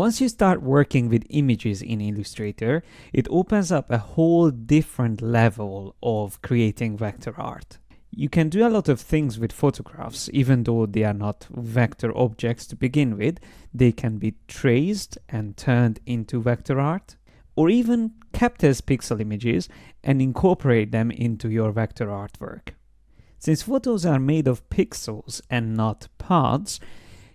Once you start working with images in Illustrator, it opens up a whole different level of creating vector art. You can do a lot of things with photographs, even though they are not vector objects to begin with. They can be traced and turned into vector art, or even kept as pixel images and incorporate them into your vector artwork. Since photos are made of pixels and not paths,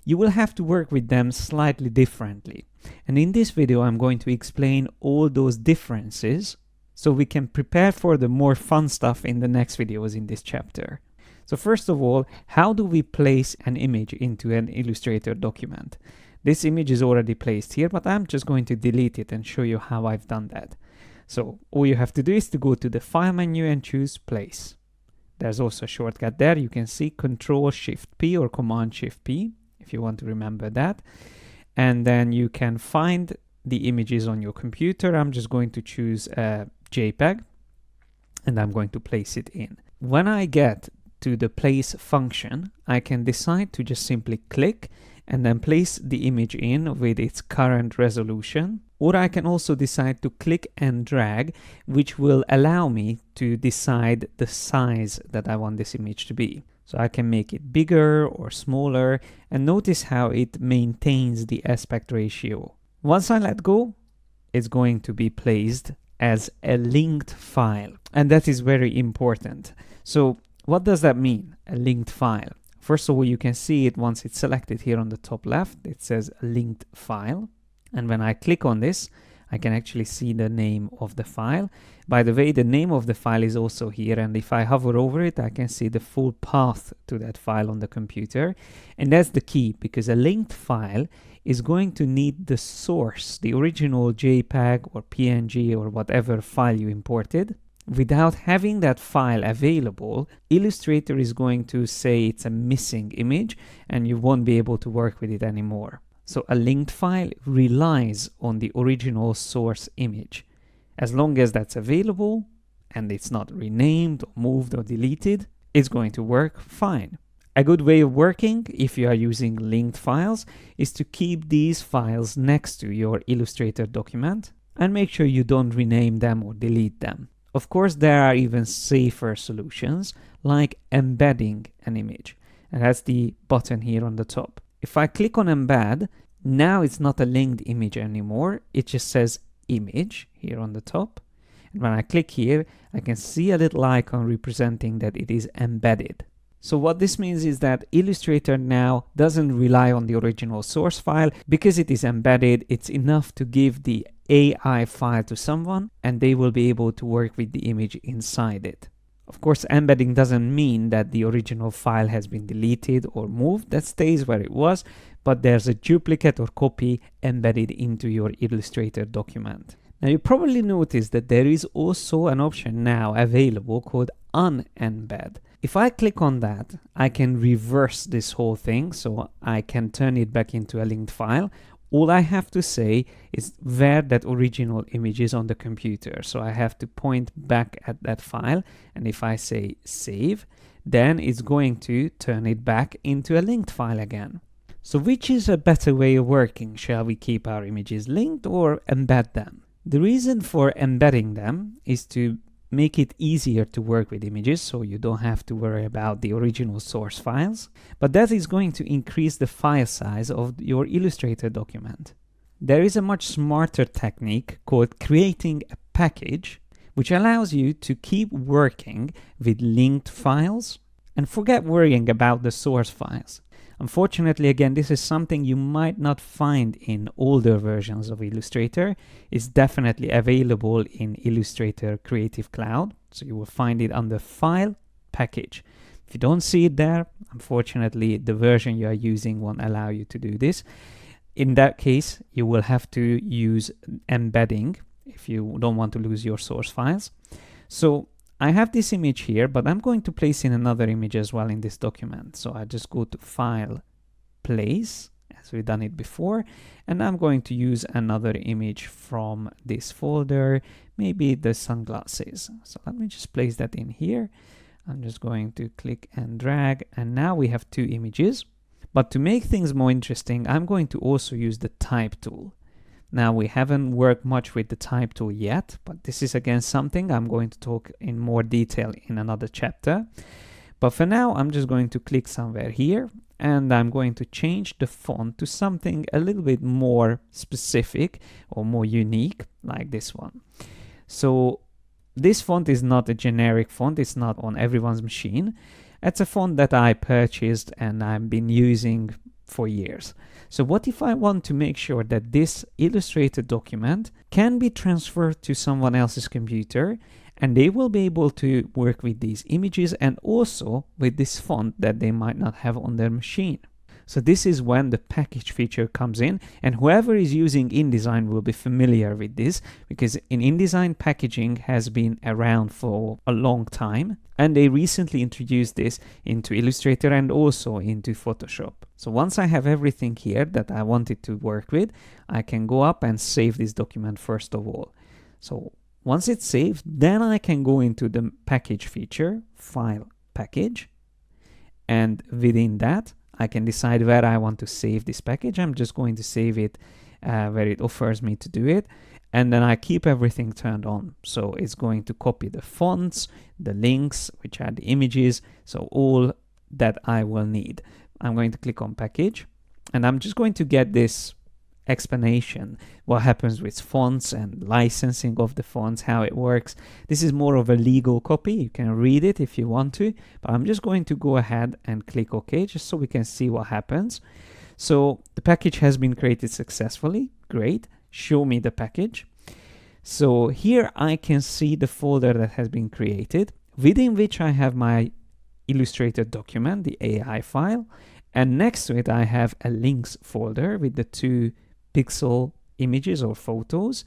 you will have to work with them slightly differently. And in this video, I'm going to explain all those differences so we can prepare for the more fun stuff in the next videos in this chapter. So first of all, how do we place an image into an Illustrator document? This image is already placed here, but I'm just going to delete it and show you how I've done that. So all you have to do is to go to the File menu and choose Place. There's also a shortcut there. You can see Ctrl-Shift-P or Command-Shift-P if you want to remember that. And then you can find the images on your computer. I'm just going to choose a JPEG and I'm going to place it in. When I get to the place function, I can decide to just simply click and then place the image in with its current resolution. Or I can also decide to click and drag, which will allow me to decide the size that I want this image to be. So I can make it bigger or smaller, and notice how it maintains the aspect ratio. Once I let go, it's going to be placed as a linked file, and that is very important. So what does that mean, a linked file? First of all, you can see it once it's selected here on the top left. It says linked file. And when I click on this, I can actually see the name of the file. By the way, the name of the file is also here. And if I hover over it, I can see the full path to that file on the computer. And that's the key, because a linked file is going to need the source, the original JPEG or PNG or whatever file you imported. Without having that file available, Illustrator is going to say it's a missing image and you won't be able to work with it anymore. So a linked file relies on the original source image. As long as that's available and it's not renamed or moved or deleted, it's going to work fine. A good way of working, if you are using linked files, is to keep these files next to your Illustrator document and make sure you don't rename them or delete them. Of course, there are even safer solutions like embedding an image, and that's the button here on the top. If I click on embed, now it's not a linked image anymore. It just says image here on the top. And when I click here, I can see a little icon representing that it is embedded. So what this means is that Illustrator now doesn't rely on the original source file. Because it is embedded, it's enough to give the AI file to someone and they will be able to work with the image inside it. Of course, embedding doesn't mean that the original file has been deleted or moved. That stays where it was, but there's a duplicate or copy embedded into your Illustrator document. Now you probably noticed that there is also an option now available called unembed. If I click on that, I can reverse this whole thing, so I can turn it back into a linked file. All I have to say is where that original image is on the computer. So I have to point back at that file, and if I say save, then it's going to turn it back into a linked file again. So which is a better way of working? Shall we keep our images linked or embed them? The reason for embedding them is to make it easier to work with images, so you don't have to worry about the original source files, but that is going to increase the file size of your Illustrator document. There is a much smarter technique called creating a package, which allows you to keep working with linked files and forget worrying about the source files. Unfortunately, again, this is something you might not find in older versions of Illustrator. It's definitely available in Illustrator Creative Cloud, so you will find it under File, Package. If you don't see it there, unfortunately, the version you are using won't allow you to do this. In that case, you will have to use embedding if you don't want to lose your source files. So I have this image here, but I'm going to place in another image as well in this document. So I just go to File, Place, as we've done it before, and I'm going to use another image from this folder, maybe the sunglasses. So let me just place that in here. I'm just going to click and drag, and now we have two images. But to make things more interesting, I'm going to also use the type tool. Now, we haven't worked much with the type tool yet, but this is again something I'm going to talk in more detail in another chapter. But for now, I'm just going to click somewhere here, and I'm going to change the font to something a little bit more specific or more unique, like this one. So this font is not a generic font, it's not on everyone's machine. It's a font that I purchased and I've been using for years. So what if I want to make sure that this Illustrator document can be transferred to someone else's computer and they will be able to work with these images and also with this font that they might not have on their machine? So this is when the package feature comes in, and whoever is using InDesign will be familiar with this, because in InDesign, packaging has been around for a long time, and they recently introduced this into Illustrator and also into Photoshop. So once I have everything here that I wanted to work with, I can go up and save this document first of all. So once it's saved, then I can go into the package feature, File, Package, and within that, I can decide where I want to save this package. I'm just going to save it where it offers me to do it. And then I keep everything turned on. So it's going to copy the fonts, the links, which are the images. So all that I will need. I'm going to click on package. And I'm just going to get this explanation, what happens with fonts and licensing of the fonts, how it works. This is more of a legal copy. You can read it if you want to, but I'm just going to go ahead and click OK, just so we can see what happens. So the package has been created successfully. Great. Show me the package. So here I can see the folder that has been created, within which I have my Illustrator document, the AI file, and next to it I have a links folder with the 2 pixel images or photos,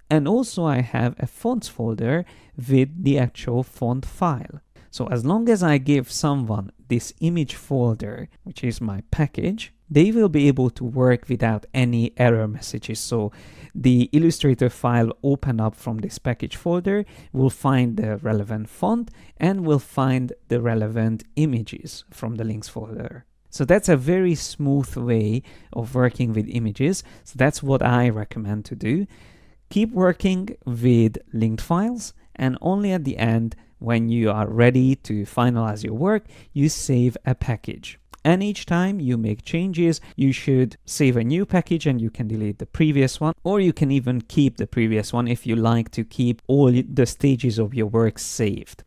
and also I have a fonts folder with the actual font file. So as long as I give someone this image folder, which is my package, they will be able to work without any error messages. So the Illustrator file open up from this package folder will find the relevant font and will find the relevant images from the links folder. So that's a very smooth way of working with images. So that's what I recommend to do. Keep working with linked files, and only at the end, when you are ready to finalize your work, you save a package. And each time you make changes, you should save a new package and you can delete the previous one, or you can even keep the previous one if you like to keep all the stages of your work saved.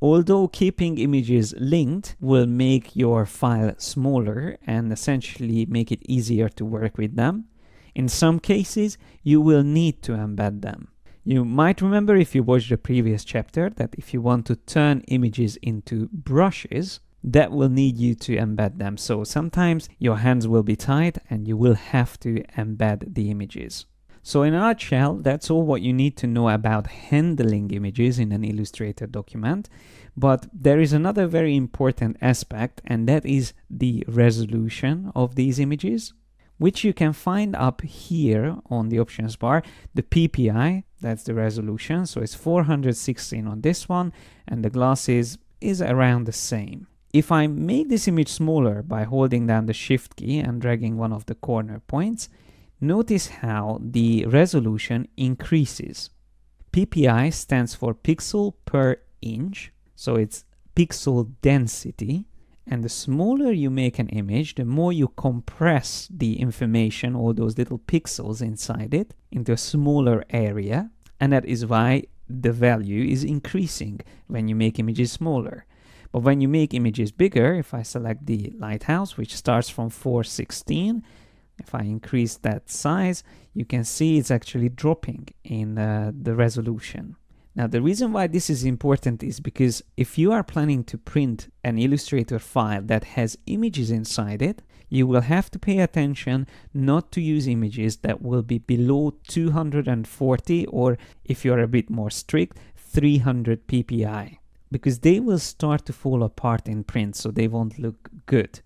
Although keeping images linked will make your file smaller and essentially make it easier to work with them, in some cases you will need to embed them. You might remember, if you watched the previous chapter, that if you want to turn images into brushes, that will need you to embed them. So sometimes your hands will be tied and you will have to embed the images. So in a nutshell, that's all what you need to know about handling images in an Illustrator document. But there is another very important aspect, and that is the resolution of these images, which you can find up here on the options bar. The PPI, that's the resolution, so it's 416 on this one, and the glasses is around the same. If I make this image smaller by holding down the Shift key and dragging one of the corner points, notice how the resolution increases. PPI stands for pixel per inch, so it's pixel density. And the smaller you make an image, the more you compress the information, all those little pixels inside it, into a smaller area. And that is why the value is increasing when you make images smaller. But when you make images bigger, if I select the lighthouse, which starts from 416, if I increase that size, you can see it's actually dropping in the resolution. Now, the reason why this is important is because if you are planning to print an Illustrator file that has images inside it, you will have to pay attention not to use images that will be below 240, or if you're a bit more strict, 300 ppi, because they will start to fall apart in print, so they won't look good.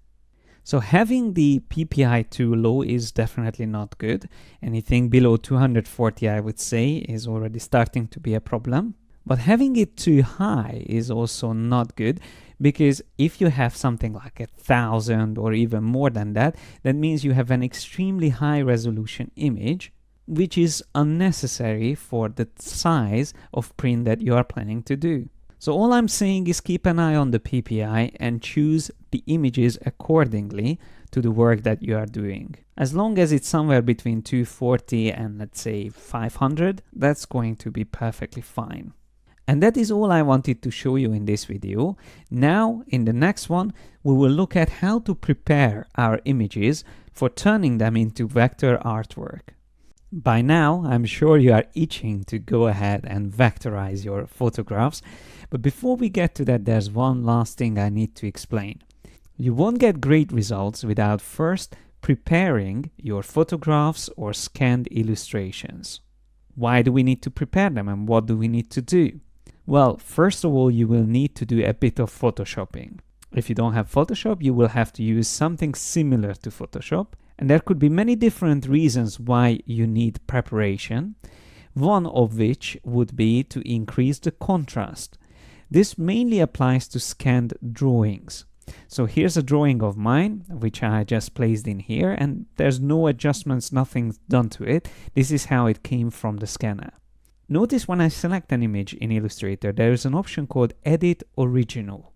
So having the PPI too low is definitely not good. Anything below 240, I would say, is already starting to be a problem. But having it too high is also not good, Because if you have something like 1,000 or even more than that, that means you have an extremely high resolution image, which is unnecessary for the size of print that you are planning to do. So all I'm saying is keep an eye on the PPI and choose the images accordingly to the work that you are doing. As long as it's somewhere between 240 and let's say 500, that's going to be perfectly fine. And that is all I wanted to show you in this video. Now, in the next one, we will look at how to prepare our images for turning them into vector artwork. By now, I'm sure you are itching to go ahead and vectorize your photographs. But before we get to that, there's one last thing I need to explain. You won't get great results without first preparing your photographs or scanned illustrations. Why do we need to prepare them and what do we need to do? Well, first of all, you will need to do a bit of photoshopping. If you don't have Photoshop, you will have to use something similar to Photoshop. And there could be many different reasons why you need preparation. One of which would be to increase the contrast. This mainly applies to scanned drawings. So here's a drawing of mine, which I just placed in here, and there's no adjustments, nothing done to it. This is how it came from the scanner. Notice when I select an image in Illustrator, there is an option called Edit Original.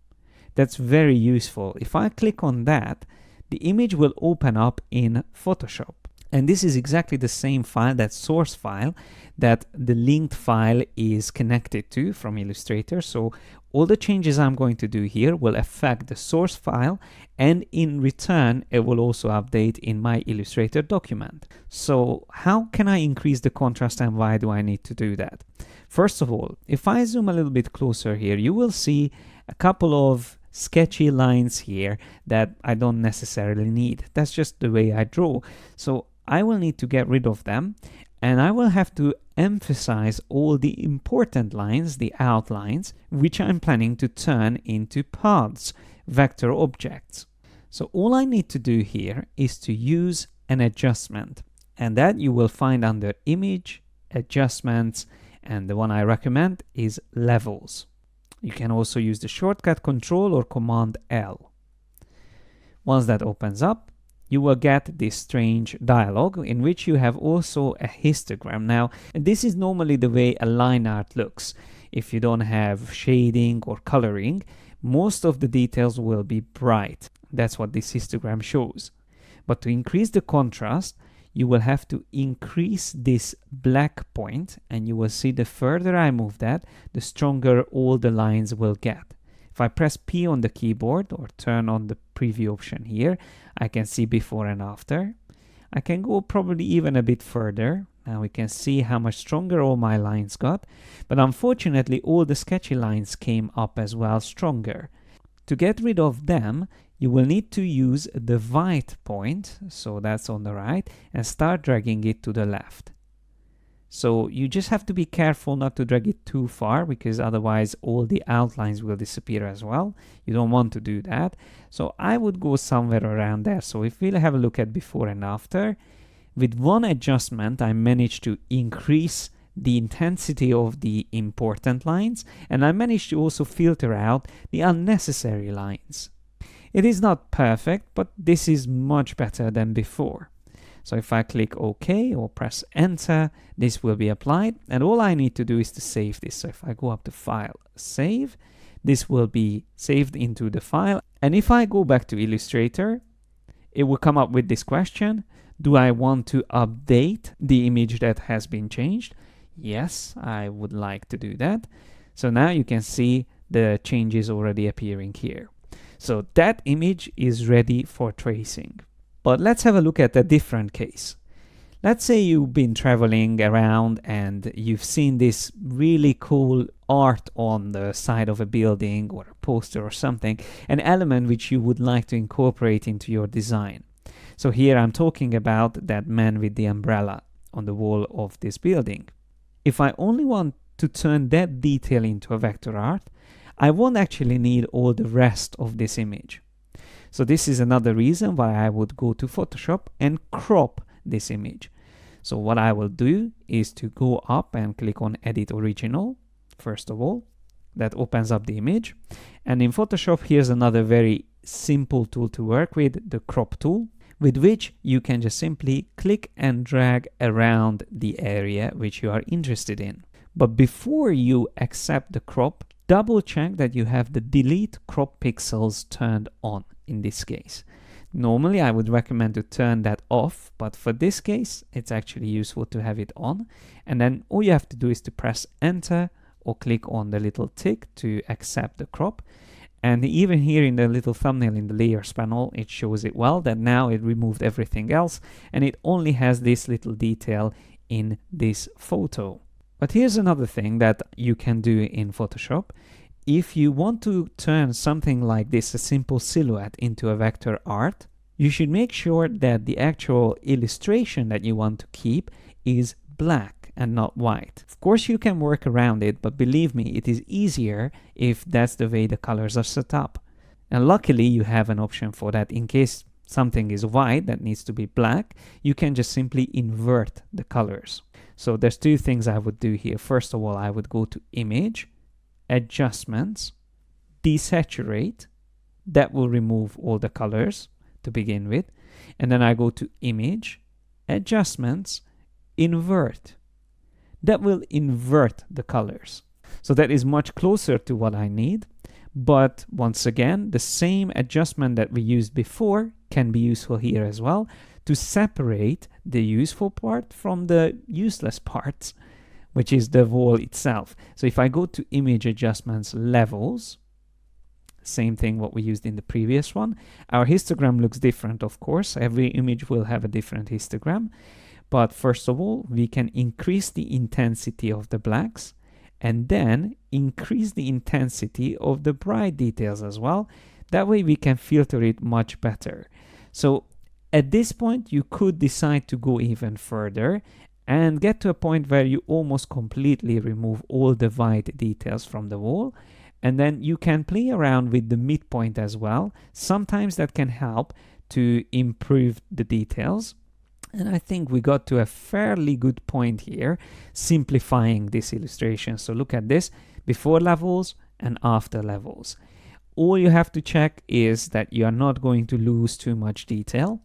That's very useful. If I click on that, the image will open up in Photoshop. And this is exactly the same file, that source file, that the linked file is connected to from Illustrator. So all the changes I'm going to do here will affect the source file, and in return, it will also update in my Illustrator document. So how can I increase the contrast and why do I need to do that? First of all, if I zoom a little bit closer here, you will see a couple of sketchy lines here that I don't necessarily need. That's just the way I draw. So I will need to get rid of them, and I will have to emphasize all the important lines, the outlines, which I'm planning to turn into paths, vector objects. So all I need to do here is to use an adjustment, and that you will find under Image, Adjustments, and the one I recommend is Levels. You can also use the shortcut Control or Command L. Once that opens up, you will get this strange dialog in which you have also a histogram. Now, this is normally the way a line art looks. If you don't have shading or coloring, most of the details will be bright. That's what this histogram shows. But to increase the contrast, you will have to increase this black point, and you will see the further I move that, the stronger all the lines will get. If I press P on the keyboard or turn on the preview option here, I can see before and after. I can go probably even a bit further. Now we can see how much stronger all my lines got, but unfortunately all the sketchy lines came up as well stronger. To get rid of them, you will need to use the white point, so that's on the right, and start dragging it to the left. So you just have to be careful not to drag it too far, because otherwise all the outlines will disappear as well. You don't want to do that. So I would go somewhere around there. So if we'll have a look at before and after, with one adjustment, I managed to increase the intensity of the important lines, and I managed to also filter out the unnecessary lines. It is not perfect, but this is much better than before. So if I click OK or press Enter, this will be applied, and all I need to do is to save this. So if I go up to File, Save, this will be saved into the file. And if I go back to Illustrator, it will come up with this question: do I want to update the image that has been changed? Yes, I would like to do that. So now you can see the changes already appearing here. So that image is ready for tracing. But let's have a look at a different case. Let's say you've been traveling around and you've seen this really cool art on the side of a building or a poster or something, an element which you would like to incorporate into your design. So here I'm talking about that man with the umbrella on the wall of this building. If I only want to turn that detail into a vector art, I won't actually need all the rest of this image. So this is another reason why I would go to Photoshop and crop this image. So what I will do is to go up and click on Edit Original, first of all. that opens up the image. And in Photoshop, here's another very simple tool to work with, the crop tool, with which you can just simply click and drag around the area which you are interested in. But before you accept the crop, double check that you have the delete crop pixels turned on in this case. Normally, I would recommend to turn that off, but for this case, it's actually useful to have it on. And then all you have to do is to press enter or click on the little tick to accept the crop. And even here in the little thumbnail in the layers panel, it shows it well that now it removed everything else and it only has this little detail in this photo. But here's another thing that you can do in Photoshop. If you want to turn something like this, a simple silhouette, into a vector art, you should make sure that the actual illustration that you want to keep is black and not white. Of course, you can work around it, but believe me, it is easier if that's the way the colors are set up. And luckily, you have an option for that. In case something is white that needs to be black, you can just simply invert the colors. So there's two things I would do here. First of all, I would go to Image, Adjustments, Desaturate. That will remove all the colors to begin with. And then I go to Image, Adjustments, Invert. That will invert the colors. So that is much closer to what I need. But once again, the same adjustment that we used before can be useful here as well to separate the useful part from the useless parts, which is the wall itself. So if I go to Image Adjustments, Levels, same thing what we used in the previous one. Our histogram looks different, of course. Every image will have a different histogram. But first of all, we can increase the intensity of the blacks and then increase the intensity of the bright details as well. That way we can filter it much better. So at this point, you could decide to go even further and get to a point where you almost completely remove all the white details from the wall. And then you can play around with the midpoint as well. Sometimes that can help to improve the details. And I think we got to a fairly good point here, simplifying this illustration. So look at this, before levels and after levels. All you have to check is that you are not going to lose too much detail.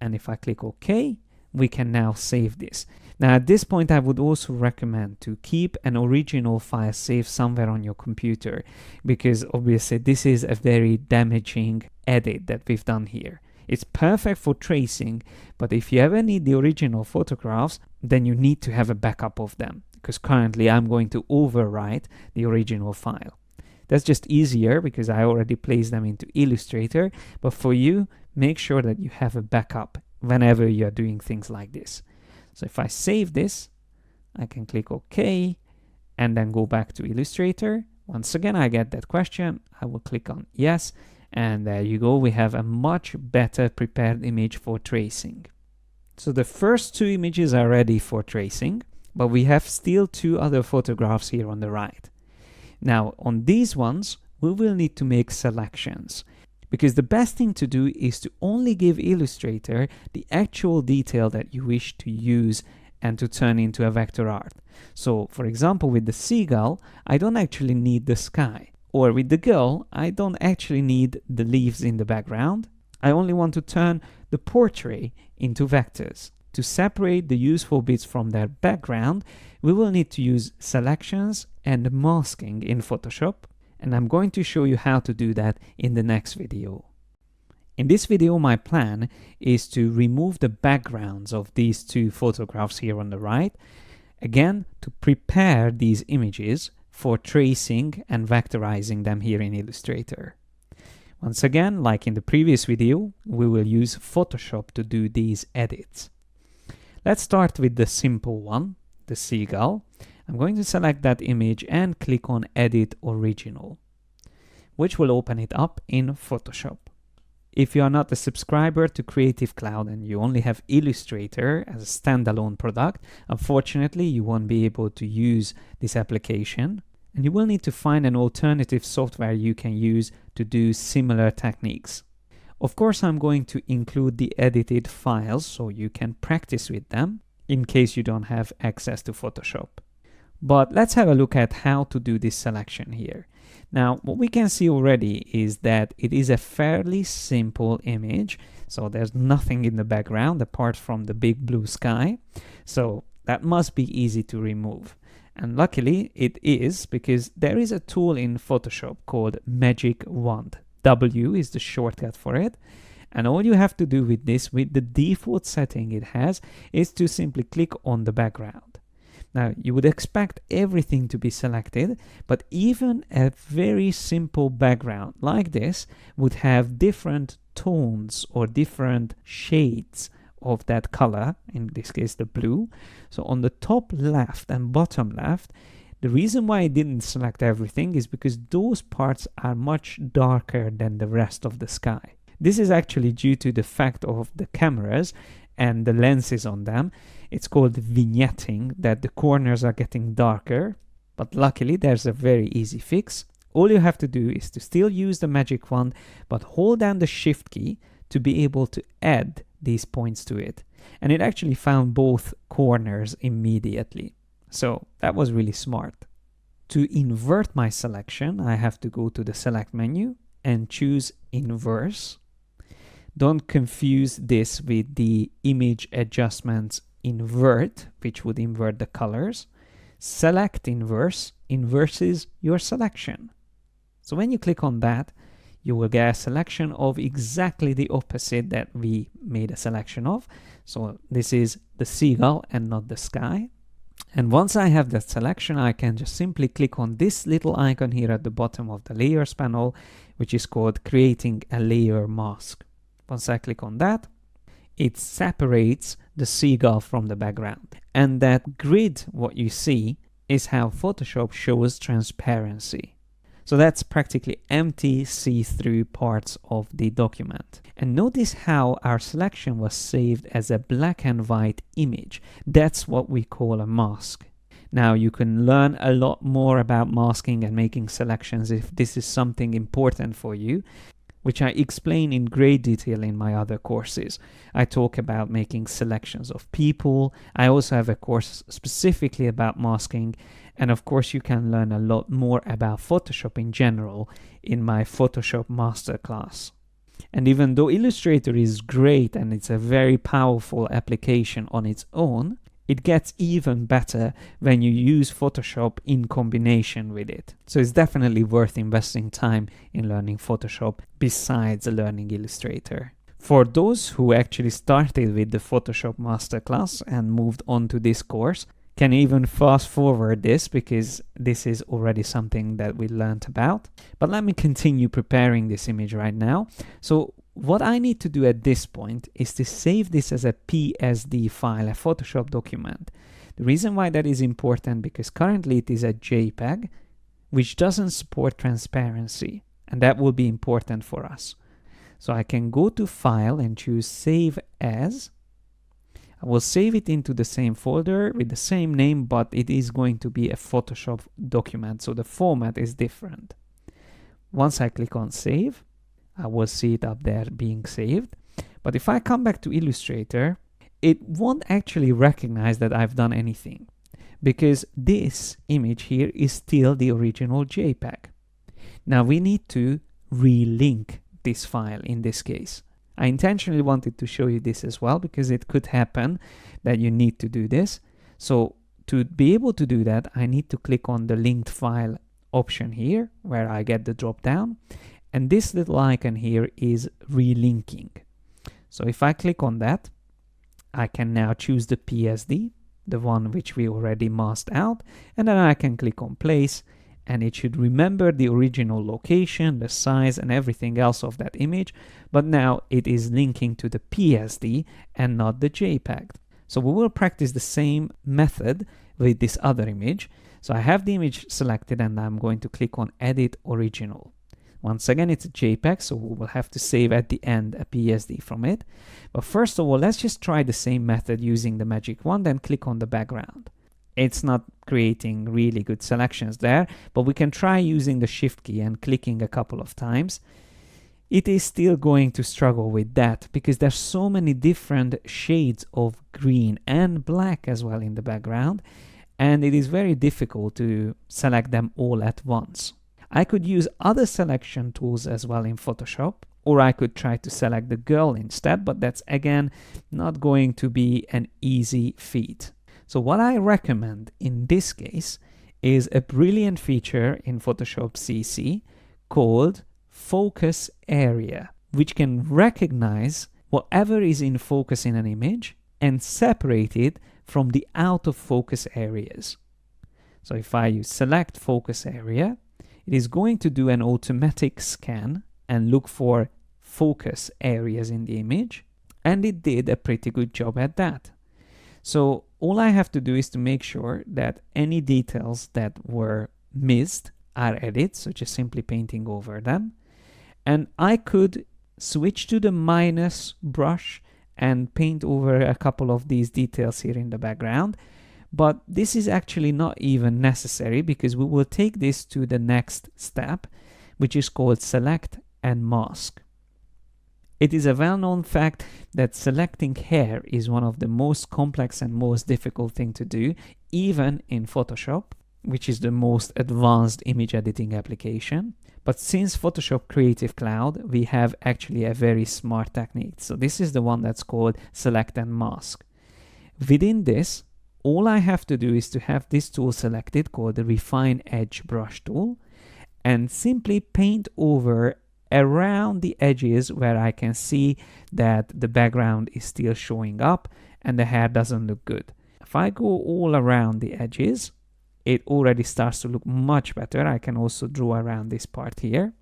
And if I click OK, we can now save this. Now at this point, I would also recommend to keep an original file saved somewhere on your computer, because obviously this is a very damaging edit that we've done here. It's perfect for tracing, but if you ever need the original photographs, then you need to have a backup of them, because currently I'm going to overwrite the original file. That's just easier because I already placed them into Illustrator, but for you, make sure that you have a backup whenever you're doing things like this. So if I save this, I can click OK and then go back to Illustrator. Once again, I get that question. I will click on yes. And there you go, we have a much better prepared image for tracing. So the first two images are ready for tracing, but we have still two other photographs here on the right. Now on these ones, we will need to make selections, because the best thing to do is to only give Illustrator the actual detail that you wish to use and to turn into a vector art. So for example, with the seagull, I don't actually need the sky. Or with the girl, I don't actually need the leaves in the background. I only want to turn the portrait into vectors. To separate the useful bits from their background, we will need to use selections and masking in Photoshop. And I'm going to show you how to do that in the next video. In this video, my plan is to remove the backgrounds of these two photographs here on the right. Again, to prepare these images for tracing and vectorizing them here in Illustrator. Once again, like in the previous video, we will use Photoshop to do these edits. Let's start with the simple one, the seagull. I'm going to select that image and click on Edit Original, which will open it up in Photoshop. If you are not a subscriber to Creative Cloud and you only have Illustrator as a standalone product, unfortunately you won't be able to use this application, and you will need to find an alternative software you can use to do similar techniques. Of course, I'm going to include the edited files so you can practice with them in case you don't have access to Photoshop. But let's have a look at how to do this selection here. Now, what we can see already is that it is a fairly simple image. So there's nothing in the background apart from the big blue sky. So that must be easy to remove. And luckily it is, because there is a tool in Photoshop called Magic Wand. W is the shortcut for it. And all you have to do with this, with the default setting it has, is to simply click on the background. Now, you would expect everything to be selected, but even a very simple background like this would have different tones or different shades of that color, in this case the blue. So on the top left and bottom left, the reason why I didn't select everything is because those parts are much darker than the rest of the sky. This is actually due to the fact of the cameras and the lenses on them. It's called vignetting, that the corners are getting darker, but luckily there's a very easy fix. All you have to do is to still use the magic wand, but hold down the shift key to be able to add these points to it. And it actually found both corners immediately. So that was really smart. To invert my selection, I have to go to the select menu and choose inverse. Don't confuse this with the image adjustments invert, which would invert the colors. Select inverse inverses your selection. So when you click on that, you will get a selection of exactly the opposite that we made a selection of. So this is the seagull and not the sky. And once I have that selection, I can just simply click on this little icon here at the bottom of the layers panel, which is called creating a layer mask. Once I click on that, it separates the seagull from the background. And that grid, what you see, is how Photoshop shows transparency. So that's practically empty see-through parts of the document. And notice how our selection was saved as a black and white image. That's what we call a mask. Now you can learn a lot more about masking and making selections if this is something important for you, which I explain in great detail in my other courses. I talk about making selections of people. I also have a course specifically about masking. And of course, you can learn a lot more about Photoshop in general in my Photoshop Masterclass. And even though Illustrator is great and it's a very powerful application on its own, it gets even better when you use Photoshop in combination with it. So it's definitely worth investing time in learning Photoshop besides learning Illustrator. For those who actually started with the Photoshop Masterclass and moved on to this course, can even fast forward this because this is already something that we learned about. But let me continue preparing this image right now. So what I need to do at this point is to save this as a PSD file, a Photoshop document. The reason why that is important because currently it is a JPEG, which doesn't support transparency, and that will be important for us. So I can go to File and choose Save As. I will save it into the same folder with the same name, but it is going to be a Photoshop document, so the format is different. Once I click on Save, I will see it up there being saved. But if I come back to Illustrator, it won't actually recognize that I've done anything because this image here is still the original JPEG. Now we need to relink this file in this case. I intentionally wanted to show you this as well because it could happen that you need to do this. So to be able to do that, I need to click on the linked file option here where I get the drop down. And this little icon here is relinking. So if I click on that, I can now choose the PSD, the one which we already masked out, and then I can click on place, and it should remember the original location, the size, and everything else of that image, but now it is linking to the PSD and not the JPEG. So we will practice the same method with this other image. So I have the image selected and I'm going to click on Edit Original. Once again, it's a JPEG, so we will have to save at the end a PSD from it. But first of all, let's just try the same method using the magic wand and click on the background. It's not creating really good selections there, but we can try using the shift key and clicking a couple of times. It is still going to struggle with that because there's so many different shades of green and black as well in the background. and it is very difficult to select them all at once. I could use other selection tools as well in Photoshop, or I could try to select the girl instead, but that's again not going to be an easy feat. So what I recommend in this case is a brilliant feature in Photoshop CC called Focus Area, which can recognize whatever is in focus in an image and separate it from the out of focus areas. So if I use select focus area, it is going to do an automatic scan and look for focus areas in the image, and it did a pretty good job at that. So all I have to do is to make sure that any details that were missed are added, so just simply painting over them. And I could switch to the minus brush and paint over a couple of these details here in the background. But this is actually not even necessary, because we will take this to the next step, which is called select and mask. It is a well-known fact that selecting hair is one of the most complex and most difficult thing to do, even in Photoshop, which is the most advanced image editing application. But since Photoshop Creative Cloud, we have actually a very smart technique. So this is the one that's called select and mask. Within this, all I have to do is to have this tool selected called the Refine Edge Brush tool, and simply paint over around the edges where I can see that the background is still showing up and the hair doesn't look good. If I go all around the edges, it already starts to look much better. I can also draw around this part here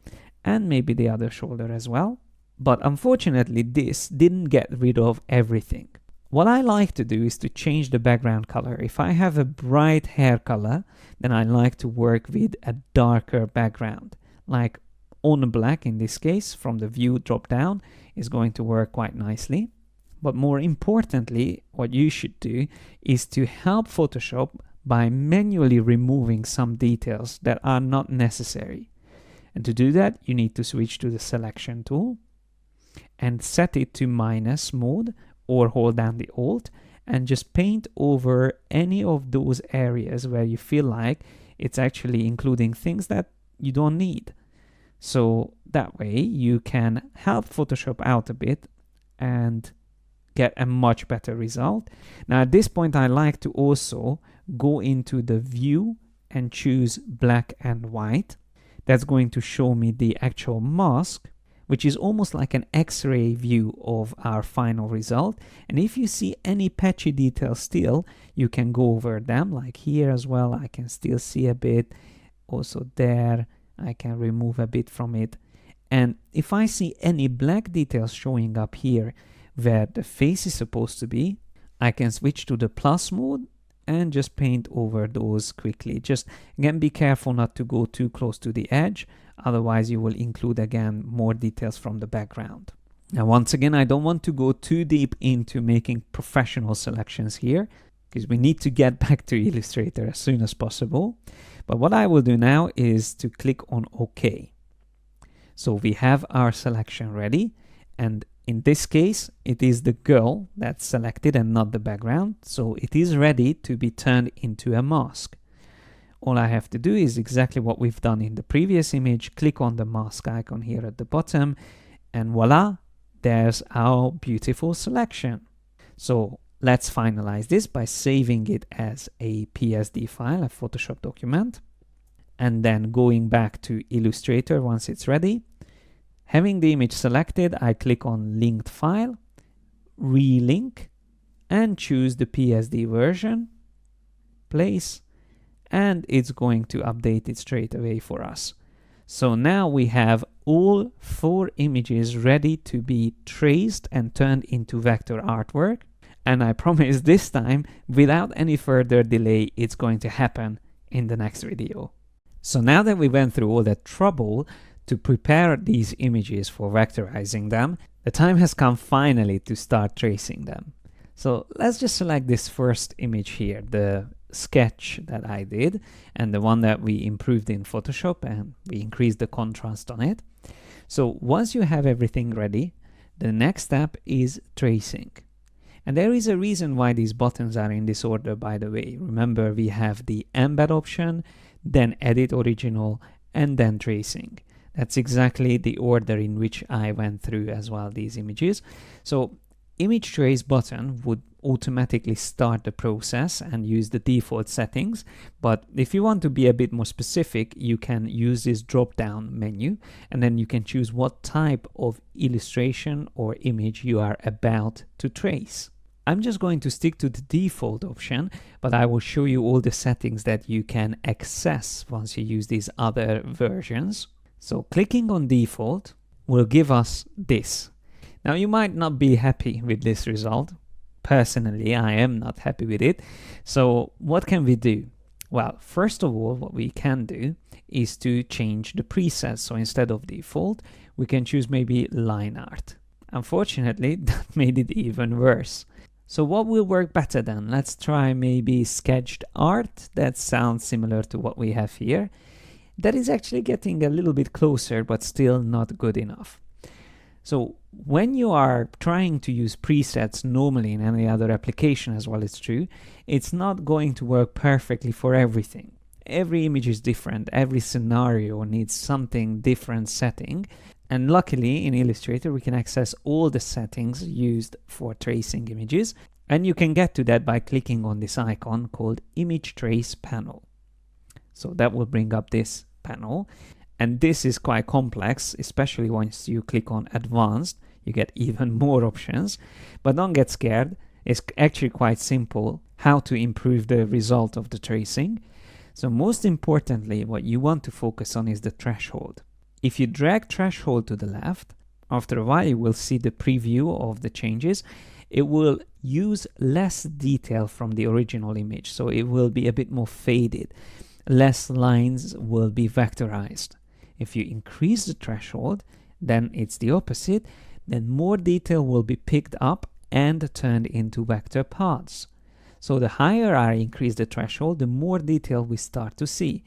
and maybe the other shoulder as well. But unfortunately, this didn't get rid of everything. What I like to do is to change the background color. If I have a bright hair color, then I like to work with a darker background, like on black in this case, from the view drop down is going to work quite nicely. But more importantly, what you should do is to help Photoshop by manually removing some details that are not necessary. And to do that, you need to switch to the selection tool and set it to minus mode, or hold down the Alt and just paint over any of those areas where you feel like it's actually including things that you don't need. So that way you can help Photoshop out a bit and get a much better result. Now at this point, I like to also go into the view and choose black and white. That's going to show me the actual mask, which is almost like an X-ray view of our final result. And if you see any patchy details still, you can go over them, like here as well. I can still see a bit, also there. I can remove a bit from it. And if I see any black details showing up here where the face is supposed to be, I can switch to the plus mode and just paint over those quickly. Just again, be careful not to go too close to the edge, otherwise you will include again more details from the background. Now once again, I don't want to go too deep into making professional selections here, because we need to get back to Illustrator as soon as possible. But what I will do now is to click on OK. So we have our selection ready, and in this case, it is the girl that's selected and not the background, so it is ready to be turned into a mask. All I have to do is exactly what we've done in the previous image, click on the mask icon here at the bottom, and voila, there's our beautiful selection. So let's finalize this by saving it as a PSD file, a Photoshop document, and then going back to Illustrator once it's ready. Having the image selected, I click on linked file, relink, and choose the PSD version, place, and it's going to update it straight away for us. So now we have all 4 images ready to be traced and turned into vector artwork. And I promise this time, without any further delay, it's going to happen in the next video. So now that we went through all that trouble to prepare these images for vectorizing them, the time has come finally to start tracing them. So let's just select this first image here, the sketch that I did, and the one that we improved in Photoshop, and we increased the contrast on it. So once you have everything ready, the next step is tracing. And there is a reason why these buttons are in this order, by the way. Remember, we have the embed option, then edit original, and then tracing. That's exactly the order in which I went through as well these images. So image trace button would automatically start the process and use the default settings. But if you want to be a bit more specific, you can use this drop down menu, and then you can choose what type of illustration or image you are about to trace. I'm just going to stick to the default option, but I will show you all the settings that you can access once you use these other versions. So clicking on default will give us this. Now you might not be happy with this result. Personally, I am not happy with it. So what can we do? Well, first of all, what we can do is to change the presets. So instead of default, we can choose maybe line art. Unfortunately, that made it even worse. So what will work better then? Let's try maybe sketched art. That sounds similar to what we have here. That is actually getting a little bit closer, but still not good enough. So when you are trying to use presets normally in any other application as well, it's true, it's not going to work perfectly for everything. Every image is different, every scenario needs something different setting, and luckily in Illustrator we can access all the settings used for tracing images, and you can get to that by clicking on this icon called Image Trace Panel. So that will bring up this panel. And this is quite complex, especially once you click on Advanced, you get even more options. But don't get scared, it's actually quite simple how to improve the result of the tracing. So most importantly, what you want to focus on is the threshold. If you drag threshold to the left, after a while you will see the preview of the changes. It will use less detail from the original image, so it will be a bit more faded. Less lines will be vectorized. If you increase the threshold, then it's the opposite. Then more detail will be picked up and turned into vector paths. So the higher I increase the threshold, the more detail we start to see,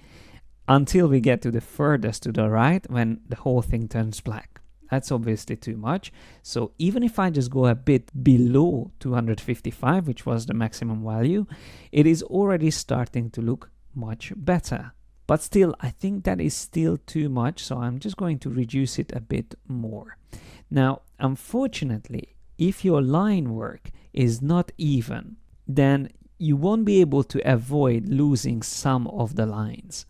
until we get to the furthest to the right when the whole thing turns black. That's obviously too much. So even if I just go a bit below 255, which was the maximum value, it is already starting to look much better. But still, I think that is still too much, so I'm just going to reduce it a bit more. Now, unfortunately, if your line work is not even, then you won't be able to avoid losing some of the lines.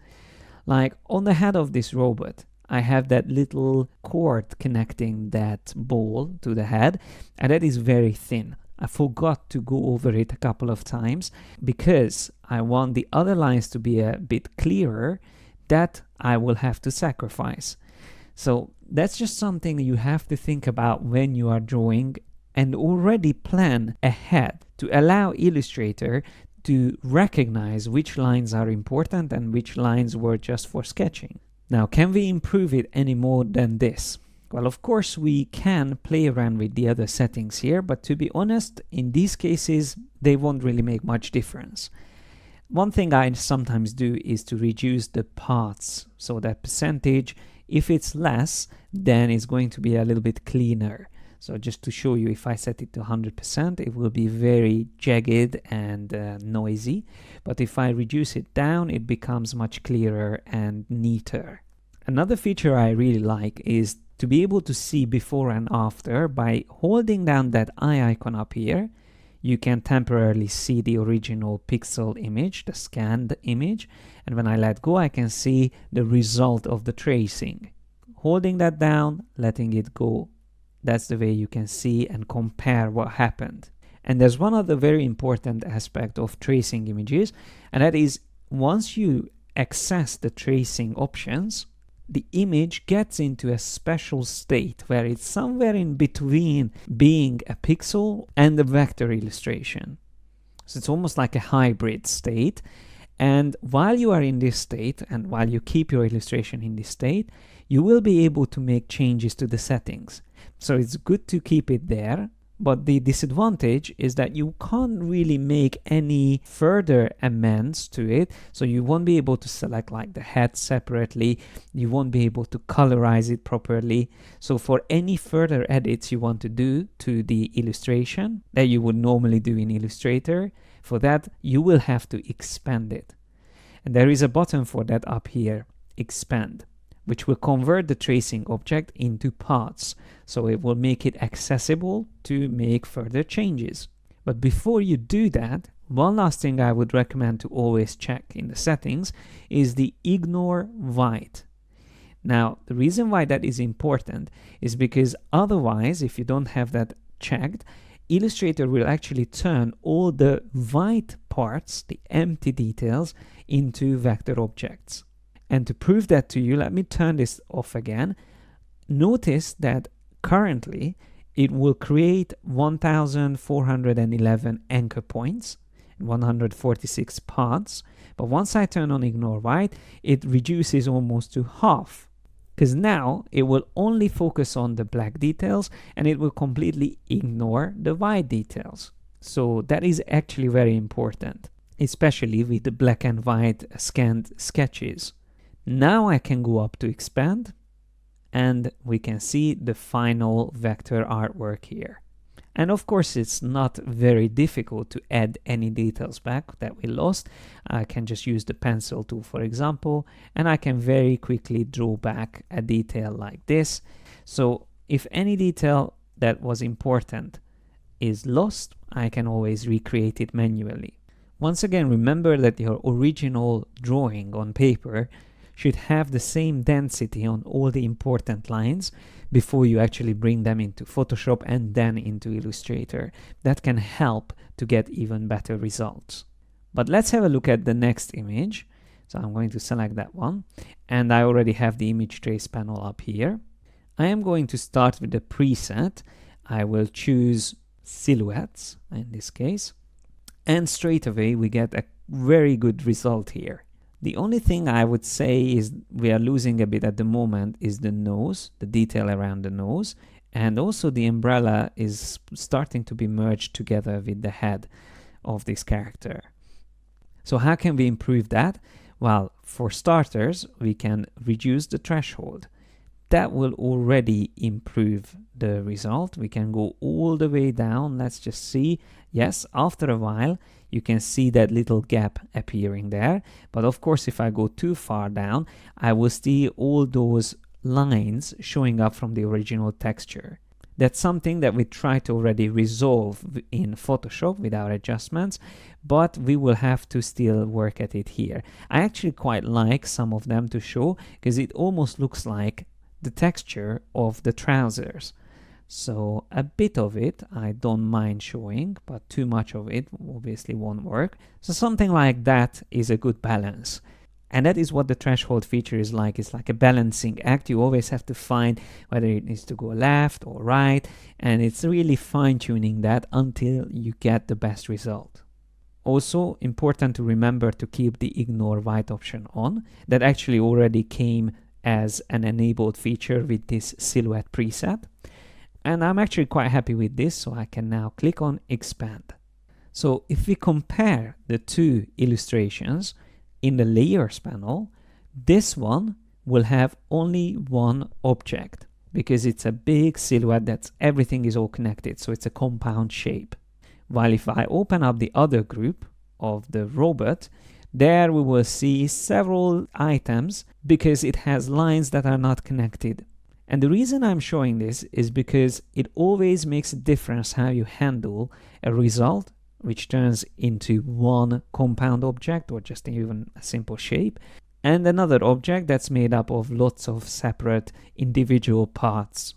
Like on the head of this robot, I have that little cord connecting that ball to the head, and that is very thin. I forgot to go over it a couple of times because I want the other lines to be a bit clearer. That I will have to sacrifice. So that's just something you have to think about when you are drawing and already plan ahead to allow Illustrator to recognize which lines are important and which lines were just for sketching. Now, can we improve it any more than this? Well, of course, we can play around with the other settings here, but to be honest, in these cases, they won't really make much difference. One thing I sometimes do is to reduce the paths, so that percentage, if it's less, then it's going to be a little bit cleaner. So just to show you, if I set it to 100%, it will be very jagged and noisy. But if I reduce it down, it becomes much clearer and neater. Another feature I really like is to be able to see before and after. By holding down that eye icon up here, you can temporarily see the original pixel image, the scanned image, and when I let go, I can see the result of the tracing. Holding that down, letting it go, that's the way you can see and compare what happened. And there's one other very important aspect of tracing images, and that is once you access the tracing options, the image gets into a special state where it's somewhere in between being a pixel and a vector illustration. So it's almost like a hybrid state. And while you are in this state, and while you keep your illustration in this state, you will be able to make changes to the settings. So it's good to keep it there, But the disadvantage is that you can't really make any further amends to it. So you won't be able to select like the head separately. You won't be able to colorize it properly. So for any further edits you want to do to the illustration that you would normally do in Illustrator, for that you will have to expand it. And there is a button for that up here, expand, which will convert the tracing object into parts, so it will make it accessible to make further changes. But before you do that, one last thing I would recommend to always check in the settings is the ignore white. Now, the reason why that is important is because otherwise, if you don't have that checked, Illustrator will actually turn all the white parts, the empty details, into vector objects. And to prove that to you, let me turn this off again. Notice that currently it will create 1411 anchor points and 146 paths. But once I turn on ignore white, it reduces almost to half. Because now it will only focus on the black details and it will completely ignore the white details. So that is actually very important, especially with the black and white scanned sketches. Now I can go up to expand and we can see the final vector artwork here. And of course it's not very difficult to add any details back that we lost. I can just use the pencil tool, for example, and I can very quickly draw back a detail like this. So if any detail that was important is lost, I can always recreate it manually. Once again, remember that your original drawing on paper should have the same density on all the important lines before you actually bring them into Photoshop and then into Illustrator. That can help to get even better results. But let's have a look at the next image. So I'm going to select that one, and I already have the image trace panel up here. I am going to start with the preset. I will choose silhouettes in this case, and straight away we get a very good result here. The only thing I would say is we are losing a bit at the moment is the nose, the detail around the nose, and also the umbrella is starting to be merged together with the head of this character. So how can we improve that? Well, for starters, we can reduce the threshold. That will already improve the result. We can go all the way down. Let's just see. Yes, after a while, you can see that little gap appearing there. But of course, if I go too far down, I will see all those lines showing up from the original texture. That's something that we try to already resolve in Photoshop with our adjustments, but we will have to still work at it here. I actually quite like some of them to show because it almost looks like the texture of the trousers. So a bit of it I don't mind showing, but too much of it obviously won't work. So something like that is a good balance. And that is what the threshold feature is like. It's like a balancing act. You always have to find whether it needs to go left or right, and it's really fine-tuning that until you get the best result. Also important to remember to keep the ignore white option on. That actually already came as an enabled feature with this silhouette preset. And I'm actually quite happy with this, so I can now click on expand. So if we compare the two illustrations in the layers panel, this one will have only one object because it's a big silhouette that's everything is all connected, so it's a compound shape. While if I open up the other group of the robot, there we will see several items because it has lines that are not connected. And the reason I'm showing this is because it always makes a difference how you handle a result which turns into one compound object or just even a simple shape, and another object that's made up of lots of separate individual parts.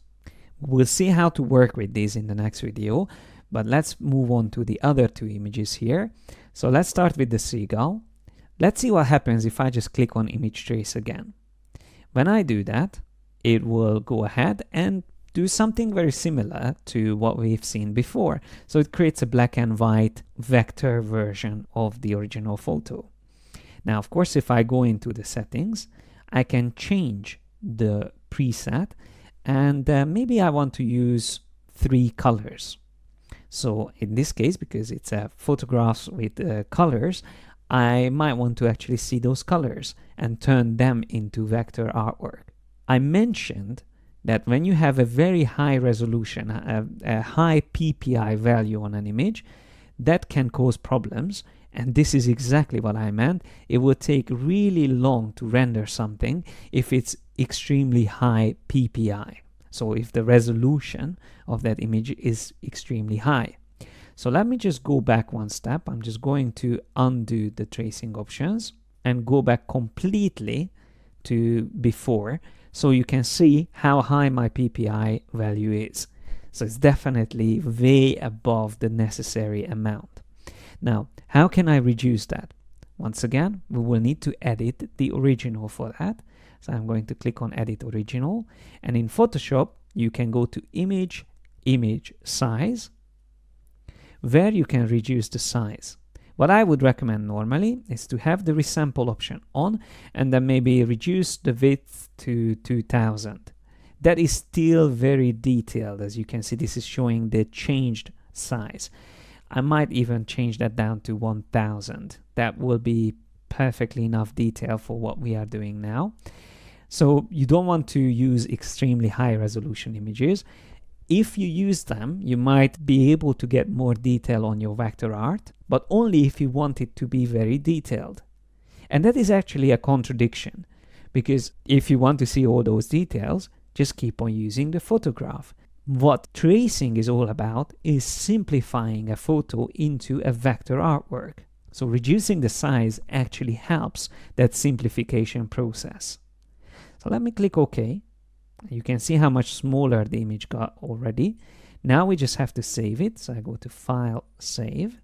We'll see how to work with these in the next video, but let's move on to the other two images here. So let's start with the seagull. Let's see what happens if I just click on image trace again. When I do that, it will go ahead and do something very similar to what we've seen before. So it creates a black and white vector version of the original photo. Now, of course, if I go into the settings, I can change the preset, and maybe I want to use 3 colors. So in this case, because it's a photographs with colors, I might want to actually see those colors and turn them into vector artwork. I mentioned that when you have a very high resolution, a high PPI value on an image, that can cause problems. And this is exactly what I meant. It would take really long to render something if it's extremely high PPI. So if the resolution of that image is extremely high. So let me just go back one step. I'm just going to undo the tracing options and go back completely to before, so you can see how high my PPI value is. So it's definitely way above the necessary amount. Now, how can I reduce that? Once again, we will need to edit the original for that. So I'm going to click on Edit Original. And in Photoshop, you can go to Image, Image Size, where you can reduce the size. What I would recommend normally is to have the resample option on and then maybe reduce the width to 2000. That is still very detailed. As you can see, this is showing the changed size. I might even change that down to 1000. That will be perfectly enough detail for what we are doing now. So you don't want to use extremely high resolution images. If you use them, you might be able to get more detail on your vector art, but only if you want it to be very detailed. And that is actually a contradiction, because if you want to see all those details, just keep on using the photograph. What tracing is all about is simplifying a photo into a vector artwork. So reducing the size actually helps that simplification process. So let me click OK. You can see how much smaller the image got already. Now we just have to save it. So I go to File, Save.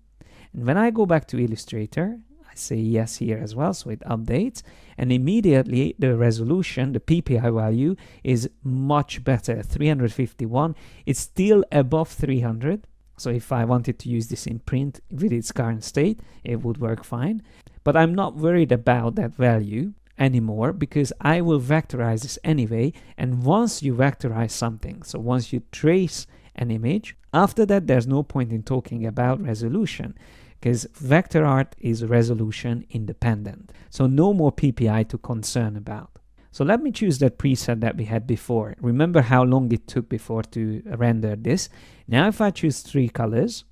And when I go back to Illustrator, I say yes here as well, so it updates. And immediately the resolution, the PPI value, is much better, 351. It's still above 300. So if I wanted to use this in print with its current state, it would work fine. But I'm not worried about that value anymore, because I will vectorize this anyway. And once you vectorize something, so once you trace an image, after that there's no point in talking about resolution, because vector art is resolution independent. So no more PPI to concern about. So let me choose that preset that we had before. Remember how long it took before to render this. Now if I choose 3 colors,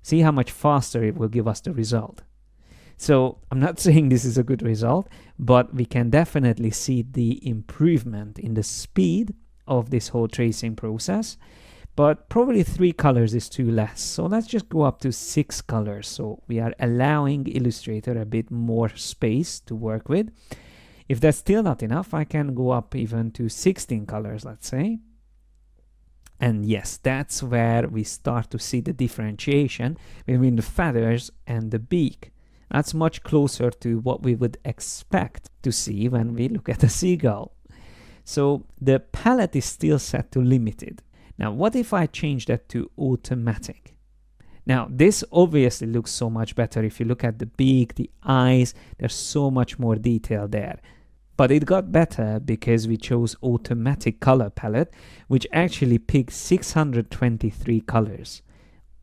see how much faster it will give us the result. So I'm not saying this is a good result, but we can definitely see the improvement in the speed of this whole tracing process. But probably 3 colors is too less. So let's just go up to 6 colors. So we are allowing Illustrator a bit more space to work with. If that's still not enough, I can go up even to 16 colors, let's say. And yes, that's where we start to see the differentiation between the feathers and the beak. That's much closer to what we would expect to see when we look at a seagull. So the palette is still set to limited. Now, what if I change that to automatic? Now, this obviously looks so much better. If you look at the beak, the eyes, there's so much more detail there. But it got better because we chose automatic color palette, which actually picked 623 colors.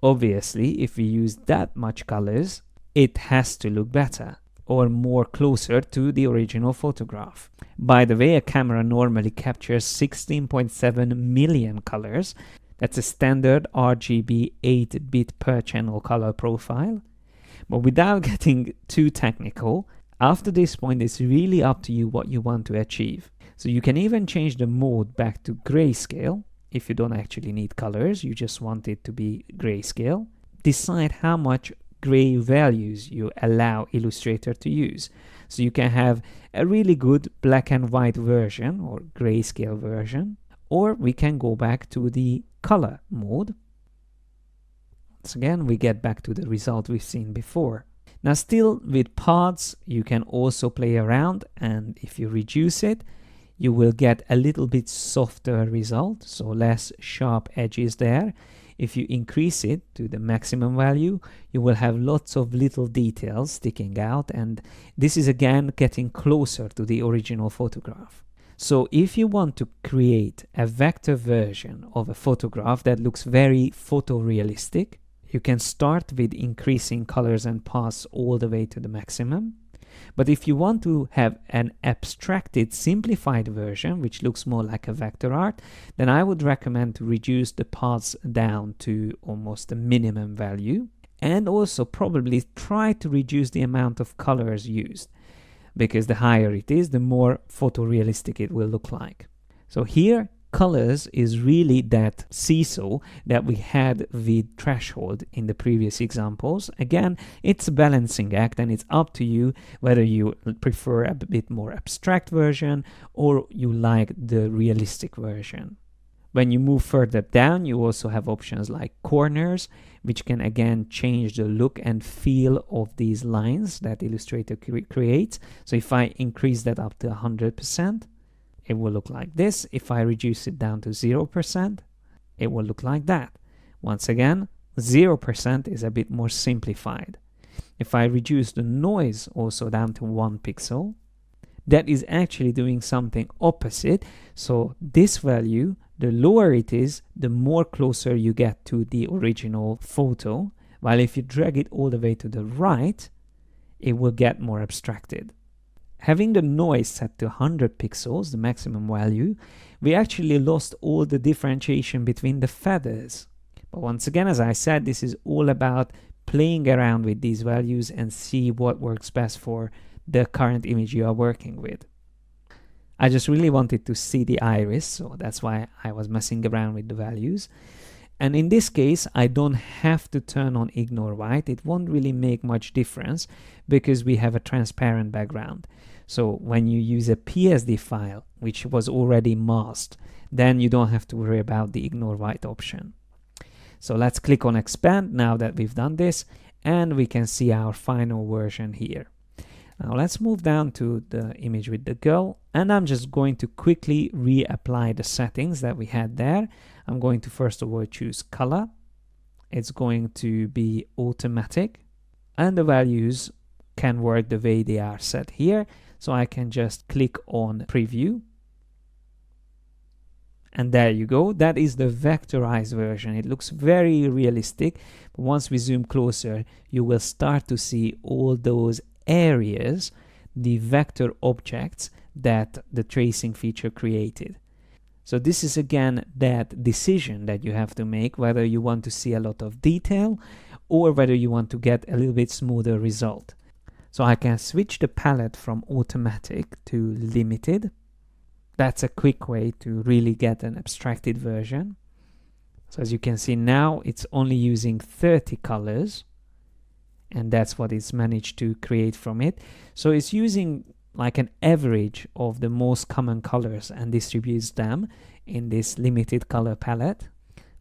Obviously, if we use that much colors, it has to look better or more closer to the original photograph. By the way, a camera normally captures 16.7 million colors. That's a standard RGB 8-bit per channel color profile. But without getting too technical, after this point, it's really up to you what you want to achieve. So you can even change the mode back to grayscale if you don't actually need colors, you just want it to be grayscale. Decide how much gray values you allow Illustrator to use. So you can have a really good black and white version or grayscale version, or we can go back to the color mode. Once again, we get back to the result we've seen before. Now still with paths, you can also play around, and if you reduce it, you will get a little bit softer result, so less sharp edges there. If you increase it to the maximum value, you will have lots of little details sticking out, and this is again getting closer to the original photograph. So if you want to create a vector version of a photograph that looks very photorealistic, you can start with increasing colors and paths all the way to the maximum. But if you want to have an abstracted, simplified version, which looks more like a vector art, then I would recommend to reduce the paths down to almost a minimum value, and also probably try to reduce the amount of colors used, because the higher it is, the more photorealistic it will look like. So here, colors is really that seesaw that we had with threshold in the previous examples. Again, it's a balancing act, and it's up to you whether you prefer a bit more abstract version or you like the realistic version. When you move further down, you also have options like corners, which can again change the look and feel of these lines that Illustrator creates. So if I increase that up to 100%, it will look like this. If I reduce it down to 0%, it will look like that. Once again, 0% is a bit more simplified. If I reduce the noise also down to 1 pixel, that is actually doing something opposite. So this value, the lower it is, the more closer you get to the original photo, while if you drag it all the way to the right, it will get more abstracted. Having the noise set to 100 pixels, the maximum value, we actually lost all the differentiation between the feathers. But once again, as I said, this is all about playing around with these values and see what works best for the current image you are working with. I just really wanted to see the iris, so that's why I was messing around with the values. And in this case, I don't have to turn on ignore white. It won't really make much difference because we have a transparent background. So when you use a PSD file, which was already masked, then you don't have to worry about the ignore white option. So let's click on expand now that we've done this, and we can see our final version here. Now let's move down to the image with the girl, and I'm just going to quickly reapply the settings that we had there. I'm going to first of all choose color. It's going to be automatic, and the values can work the way they are set here. So I can just click on preview. And there you go. That is the vectorized version. It looks very realistic. But once we zoom closer, you will start to see all those areas, the vector objects that the tracing feature created. So this is again that decision that you have to make, whether you want to see a lot of detail or whether you want to get a little bit smoother result. So I can switch the palette from automatic to limited. That's a quick way to really get an abstracted version. So as you can see now, it's only using 30 colors, and that's what it's managed to create from it. So it's using like an average of the most common colors and distributes them in this limited color palette.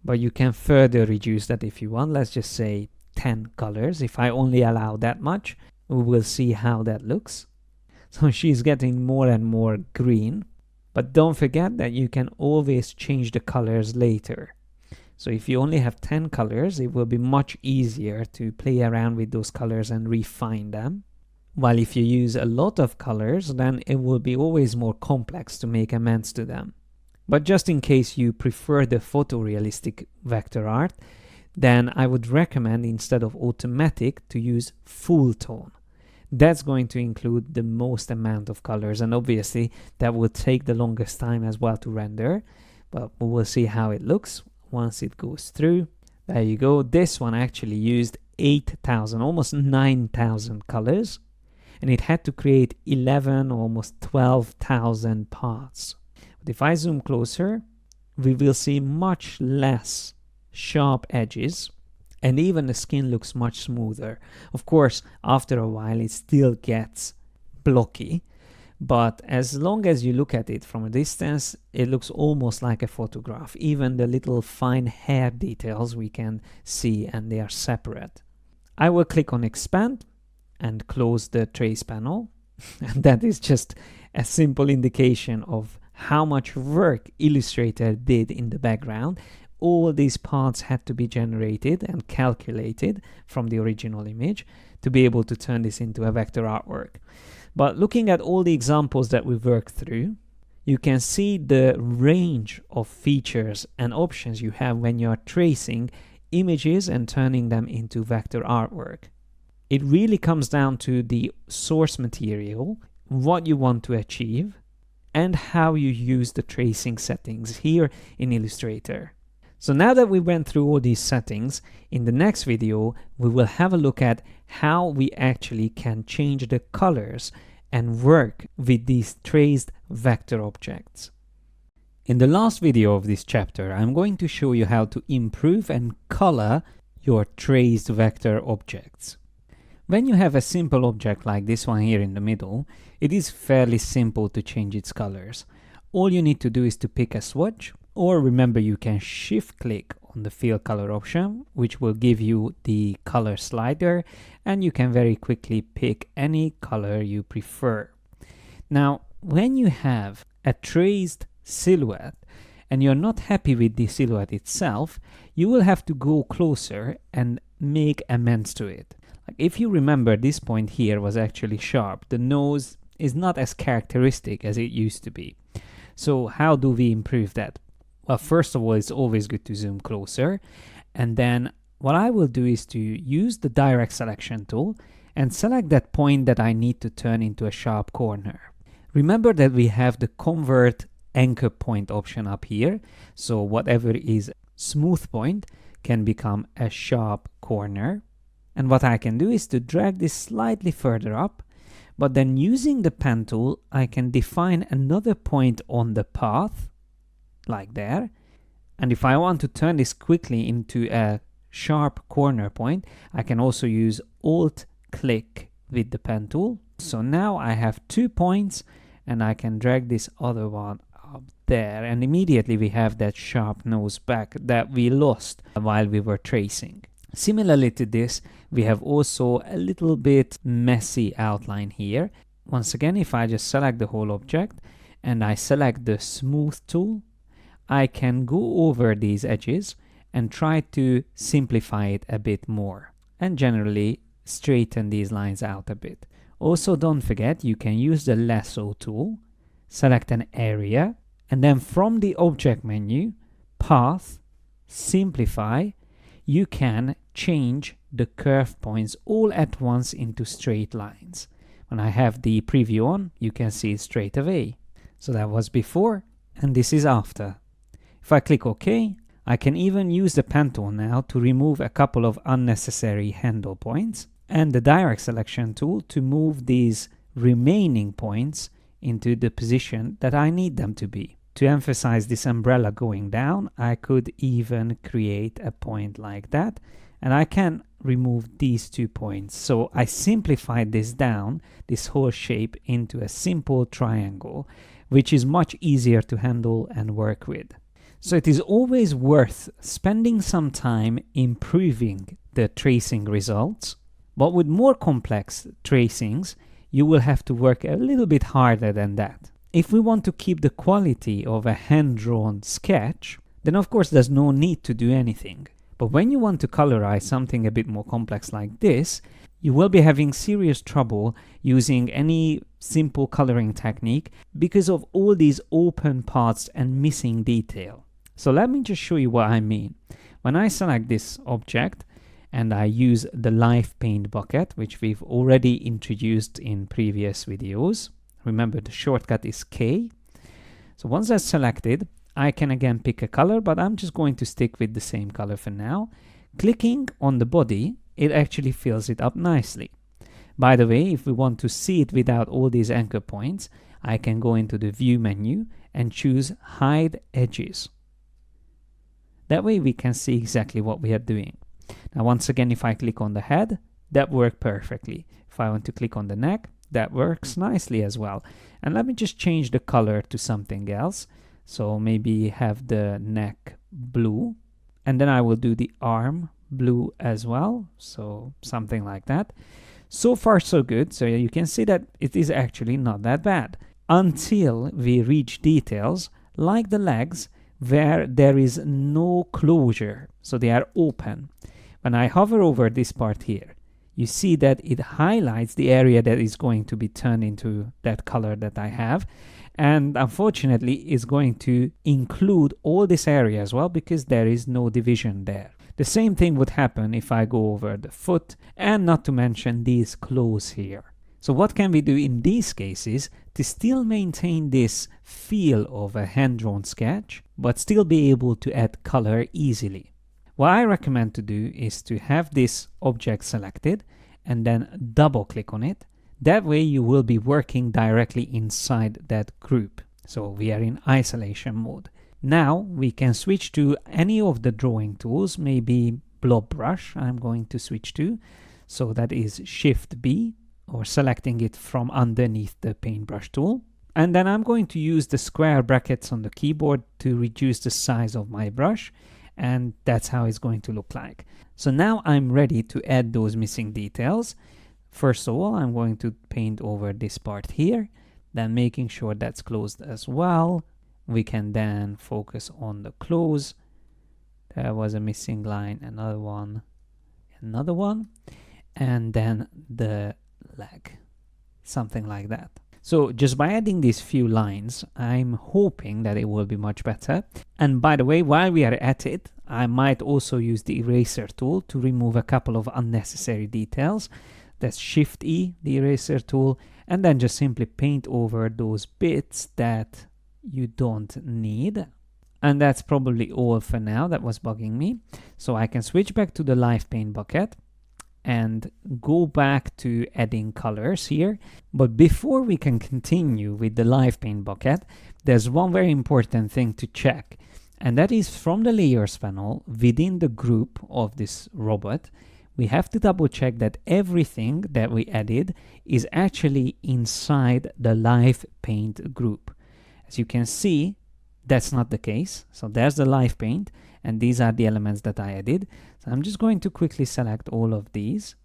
But you can further reduce that if you want. Let's just say 10 colors. If I only allow that much, we will see how that looks. So she's getting more and more green. But don't forget that you can always change the colors later. So if you only have 10 colors, it will be much easier to play around with those colors and refine them. While if you use a lot of colors, then it will be always more complex to make amends to them. But just in case you prefer the photorealistic vector art, then I would recommend instead of automatic to use full tone. That's going to include the most amount of colors, and obviously that will take the longest time as well to render, but we will see how it looks once it goes through. There you go. This one actually used 8,000, almost 9,000 colors, and it had to create 11, almost 12,000 paths. But if I zoom closer, we will see much less sharp edges, and even the skin looks much smoother. Of course, after a while it still gets blocky, but as long as you look at it from a distance, it looks almost like a photograph. Even the little fine hair details we can see, and they are separate. I will click on expand and close the trace panel, and that is just a simple indication of how much work Illustrator did in the background. All these parts had to be generated and calculated from the original image to be able to turn this into a vector artwork. But looking at all the examples that we've worked through, you can see the range of features and options you have when you're tracing images and turning them into vector artwork. It really comes down to the source material, what you want to achieve, and how you use the tracing settings here in Illustrator. So now that we went through all these settings, in the next video we will have a look at how we actually can change the colors and work with these traced vector objects. In the last video of this chapter, I'm going to show you how to improve and color your traced vector objects. When you have a simple object like this one here in the middle, it is fairly simple to change its colors. All you need to do is to pick a swatch, or remember you can shift click on the fill color option, which will give you the color slider, and you can very quickly pick any color you prefer. Now, when you have a traced silhouette and you're not happy with the silhouette itself, you will have to go closer and make amends to it. Like if you remember, this point here was actually sharp. The nose is not as characteristic as it used to be. So how do we improve that? Well, first of all, it's always good to zoom closer. And then what I will do is to use the direct selection tool and select that point that I need to turn into a sharp corner. Remember that we have the convert anchor point option up here. So whatever is smooth point can become a sharp corner. And what I can do is to drag this slightly further up, but then using the pen tool, I can define another point on the path, like there. And if I want to turn this quickly into a sharp corner point, I can also use Alt-click with the pen tool. So now I have 2 points, and I can drag this other one up there, and immediately we have that sharp nose back that we lost while we were tracing. Similarly to this, we have also a little bit messy outline here. Once again, if I just select the whole object and I select the smooth tool, I can go over these edges and try to simplify it a bit more and generally straighten these lines out a bit. Also, don't forget, you can use the lasso tool, select an area, and then from the object menu, path, simplify, you can change the curve points all at once into straight lines. When I have the preview on, you can see it straight away. So that was before, and this is after. If I click OK, I can even use the pen tool now to remove a couple of unnecessary handle points, and the direct selection tool to move these remaining points into the position that I need them to be. To emphasize this umbrella going down, I could even create a point like that, and I can remove these 2 points. So I simplified this down, this whole shape, into a simple triangle, which is much easier to handle and work with. So it is always worth spending some time improving the tracing results, but with more complex tracings, you will have to work a little bit harder than that. If we want to keep the quality of a hand-drawn sketch, then of course there's no need to do anything. But when you want to colorize something a bit more complex like this, you will be having serious trouble using any simple coloring technique because of all these open parts and missing detail. So let me just show you what I mean. When I select this object and I use the live paint bucket, which we've already introduced in previous videos, remember the shortcut is K. So once that's selected, I can again pick a color, but I'm just going to stick with the same color for now. Clicking on the body, it actually fills it up nicely. By the way, if we want to see it without all these anchor points, I can go into the view menu and choose hide edges. That way we can see exactly what we are doing. Now once again, if I click on the head, that worked perfectly. If I want to click on the neck, that works nicely as well. And let me just change the color to something else. So maybe have the neck blue, and then I will do the arm blue as well. So something like that. So far so good. So you can see that it is actually not that bad until we reach details like the legs where there is no closure. So they are open. When I hover over this part here, you see that it highlights the area that is going to be turned into that color that I have. And unfortunately, it's going to include all this area as well because there is no division there. The same thing would happen if I go over the foot, and not to mention these claws here. So what can we do in these cases to still maintain this feel of a hand-drawn sketch, but still be able to add color easily? What I recommend to do is to have this object selected and then double click on it. That way you will be working directly inside that group. So we are in isolation mode. Now we can switch to any of the drawing tools, maybe blob brush I'm going to switch to. So that is Shift B, or selecting it from underneath the paintbrush tool. And then I'm going to use the square brackets on the keyboard to reduce the size of my brush. And that's how it's going to look like. So now I'm ready to add those missing details. First of all, I'm going to paint over this part here, then making sure that's closed as well. We can then focus on the close. There was a missing line, another one, and then the leg, something like that. So just by adding these few lines, I'm hoping that it will be much better. And by the way, while we are at it, I might also use the eraser tool to remove a couple of unnecessary details. That's Shift E, the eraser tool, and then just simply paint over those bits that you don't need. And that's probably all for now. That was bugging me. So I can switch back to the live paint bucket and go back to adding colors here. But before we can continue with the live paint bucket, there's one very important thing to check. And that is from the layers panel within the group of this robot, we have to double check that everything that we added is actually inside the live paint group. As you can see, that's not the case. So there's the live paint, and these are the elements that I added. So I'm just going to quickly select all of these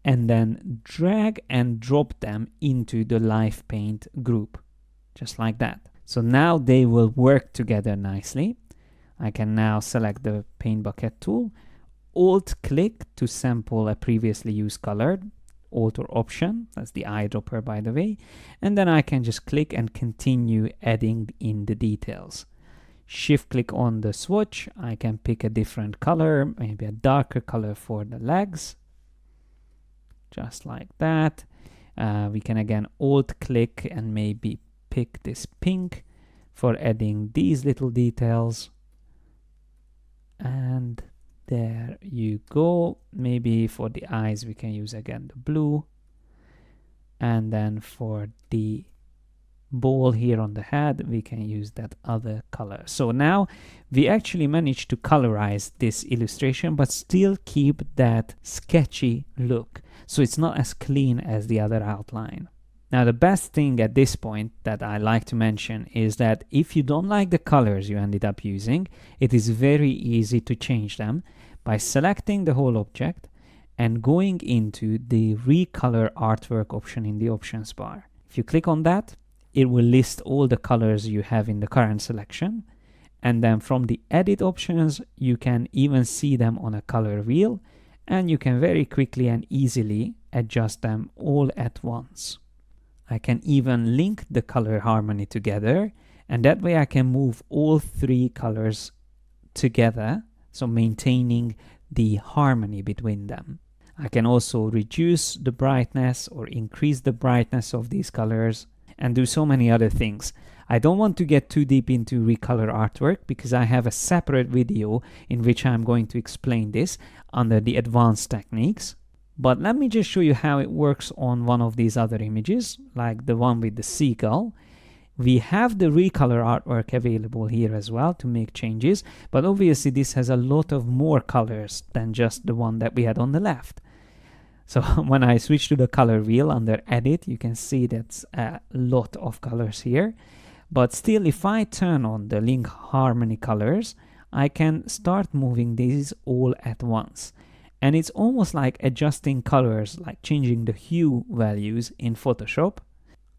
and then drag and drop them into the live paint group, just like that. So now they will work together nicely. I can now select the paint bucket tool, Alt click to sample a previously used color, Alt or Option, that's the eyedropper by the way, and then I can just click and continue adding in the details. Shift click on the swatch, I can pick a different color, maybe a darker color for the legs, just like that. We can again Alt click and maybe pick this pink for adding these little details, and there you go. Maybe for the eyes we can use again the blue, and then for the ball here on the head we can use that other color. So now we actually managed to colorize this illustration but still keep that sketchy look, so it's not as clean as the other outline. Now the best thing at this point that I like to mention is that if you don't like the colors you ended up using, it is very easy to change them by selecting the whole object and going into the recolor artwork option in the options bar. If you click on that, it will list all the colors you have in the current selection, and then from the edit options you can even see them on a color wheel, and you can very quickly and easily adjust them all at once. I can even link the color harmony together, and that way I can move all three colors together, so maintaining the harmony between them. I can also reduce the brightness or increase the brightness of these colors and do so many other things. I don't want to get too deep into recolor artwork because I have a separate video in which I'm going to explain this under the advanced techniques. But let me just show you how it works on one of these other images, like the one with the seagull. We have the recolor artwork available here as well to make changes, but obviously this has a lot of more colors than just the one that we had on the left. So when I switch to the color wheel under edit, you can see that's a lot of colors here. But still, if I turn on the link harmony colors, I can start moving these all at once. And it's almost like adjusting colors, like changing the hue values in Photoshop.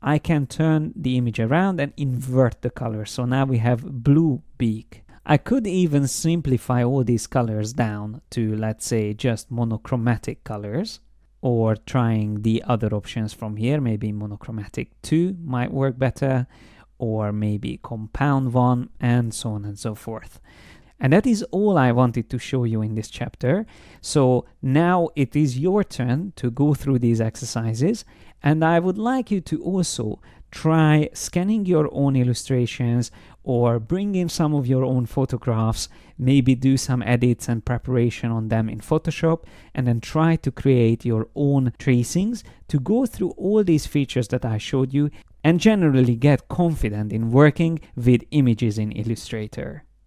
I can turn the image around and invert the colors. So now we have blue beak. I could even simplify all these colors down to, let's say, just monochromatic colors. or trying the other options from here. Maybe monochromatic 2 might work better, or maybe compound 1, and so on and so forth. And that is all I wanted to show you in this chapter. So now it is your turn to go through these exercises, and I would like you to also try scanning your own illustrations or bring in some of your own photographs, maybe do some edits and preparation on them in Photoshop, and then try to create your own tracings to go through all these features that I showed you and generally get confident in working with images in Illustrator.